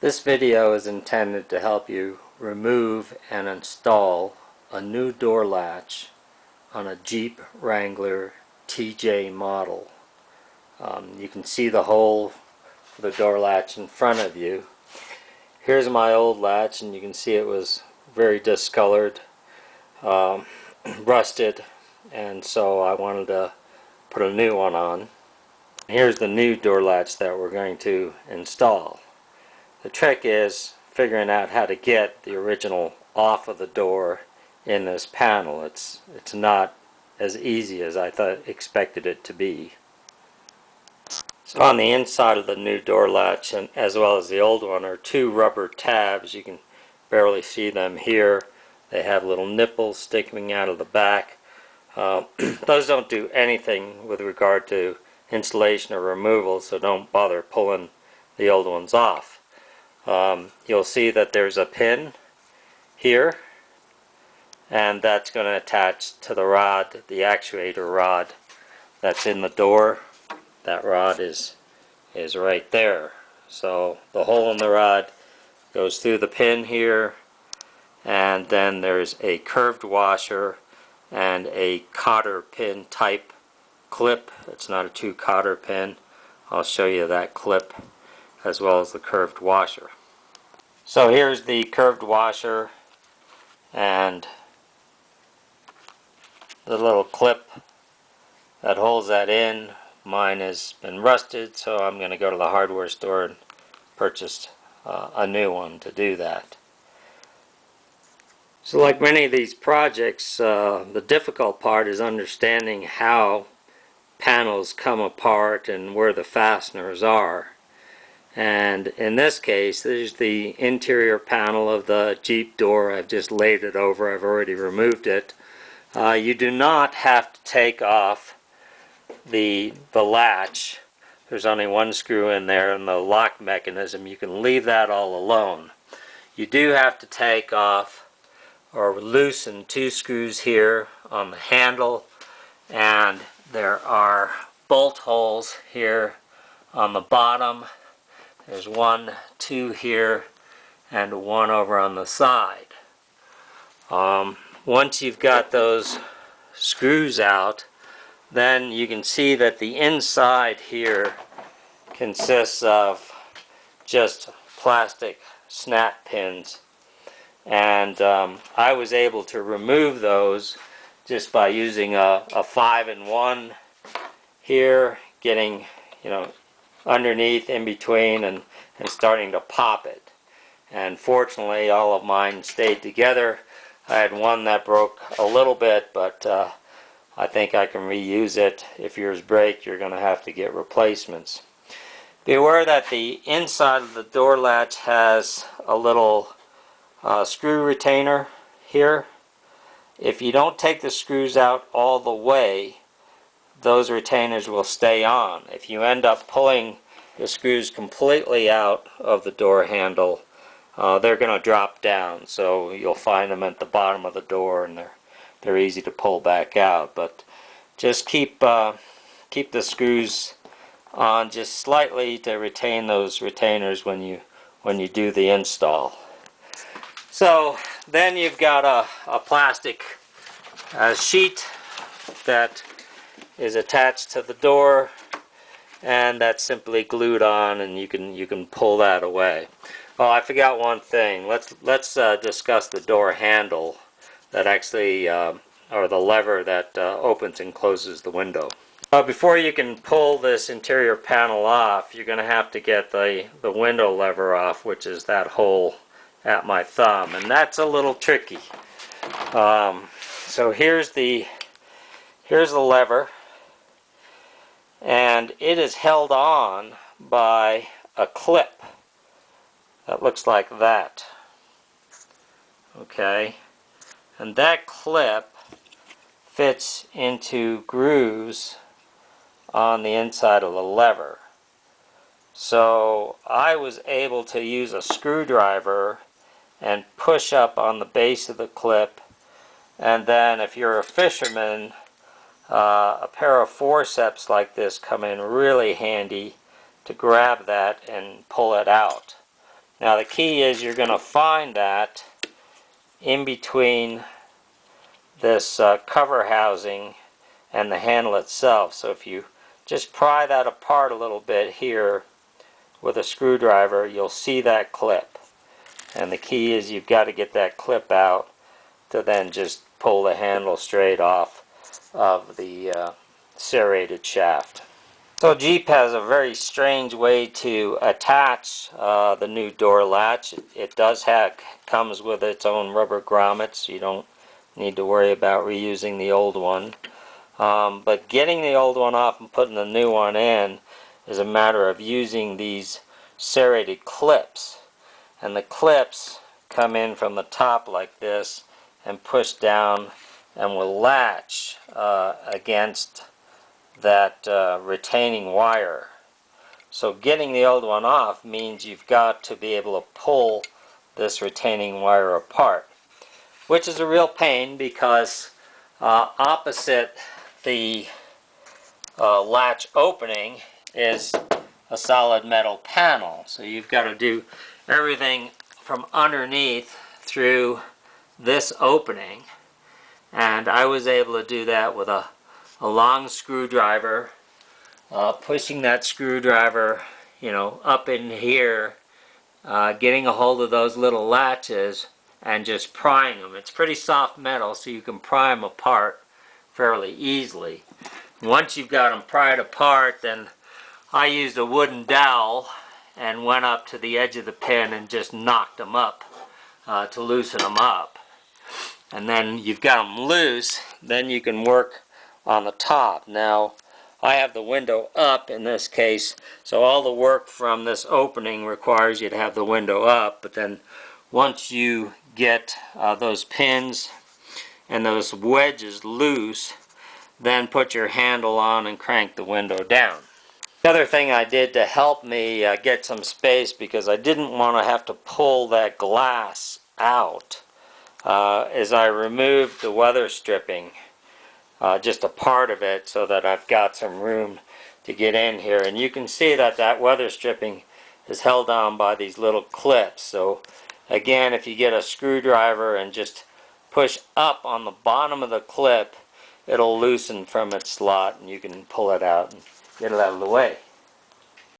This video is intended to help you remove and install a new door latch on a Jeep Wrangler TJ model. You can see the hole for the door latch in front of you. Here's my old latch, and you can see it was very discolored, rusted, and so I wanted to put a new one on. Here's the new door latch that we're going to install. The trick is figuring out how to get the original off of the door in this panel. It's not as easy as I expected it to be. So on the inside of the new door latch, and as well as the old one, are two rubber tabs. You can barely see them here. They have little nipples sticking out of the back. Those don't do anything with regard to installation or removal, so don't bother pulling the old ones off. You'll see that there's a pin here, and that's going to attach to the rod, the actuator rod that's in the door. That rod is right there. So the hole in the rod goes through the pin here, and then there's a curved washer and a cotter pin type clip. It's not a 2-cotter pin. I'll show you that clip as well as the curved washer. So here's the curved washer and the little clip that holds that in. Mine has been rusted, so I'm going to go to the hardware store and purchase a new one to do that. So like many of these projects, the difficult part is understanding how panels come apart and where the fasteners are. And in this case, there's the interior panel of the Jeep door. I've just laid it over. I've already removed it. You do not have to take off the latch. There's only one screw in there, and the lock mechanism, you can leave that all alone. You do have to take off or loosen 2 screws here on the handle, and there are bolt holes here on the bottom. There's 1, 2 here, and 1 over on the side. Once you've got those screws out, then you can see that the inside here consists of just plastic snap pins, and I was able to remove those just by using a 5-in-1 here, getting underneath, in between, and starting to pop it. And fortunately all of mine stayed together. I had one that broke a little bit, but I think I can reuse it. If yours break, you're going to have to get replacements. Be aware that the inside of the door latch has a little screw retainer here. If you don't take the screws out all the way, those retainers will stay on. If you end up pulling the screws completely out of the door handle, they're going to drop down. So you'll find them at the bottom of the door, and they're easy to pull back out. But just keep the screws on just slightly to retain those retainers when you do the install. So then you've got a plastic sheet that is attached to the door, and that's simply glued on, and you can pull that away. Oh, I forgot one thing. Let's discuss the door handle that actually, or the lever that opens and closes the window. Before you can pull this interior panel off, you're going to have to get the window lever off, which is that hole at my thumb, and that's a little tricky. So here's the lever, and it is held on by a clip that looks like that. Okay, and that clip fits into grooves on the inside of the lever. So I was able to use a screwdriver and push up on the base of the clip, and then if you're a fisherman, a pair of forceps like this come in really handy to grab that and pull it out. Now the key is you're going to find that in between this cover housing and the handle itself. So if you just pry that apart a little bit here with a screwdriver, you'll see that clip. And the key is you've got to get that clip out to then just pull the handle straight off of the serrated shaft. So Jeep has a very strange way to attach the new door latch. It does comes with its own rubber grommets. You don't need to worry about reusing the old one. But getting the old one off and putting the new one in is a matter of using these serrated clips. And the clips come in from the top like this and push down and will latch against that retaining wire. So getting the old one off means you've got to be able to pull this retaining wire apart, which is a real pain because opposite the latch opening is a solid metal panel. So you've got to do everything from underneath through this opening, and I was able to do that with a long screwdriver, pushing that screwdriver, up in here, getting a hold of those little latches and just prying them. It's pretty soft metal, so you can pry them apart fairly easily. Once you've got them pried apart, then I used a wooden dowel and went up to the edge of the pin and just knocked them up to loosen them up. And then you've got them loose, then you can work on the top. Now, I have the window up in this case, so all the work from this opening requires you to have the window up, but then once you get those pins and those wedges loose, then put your handle on and crank the window down. The other thing I did to help me get some space, because I didn't want to have to pull that glass out, is I removed the weather stripping, just a part of it, so that I've got some room to get in here. And you can see that that weather stripping is held down by these little clips. So again, if you get a screwdriver and just push up on the bottom of the clip, it'll loosen from its slot and you can pull it out and get it out of the way.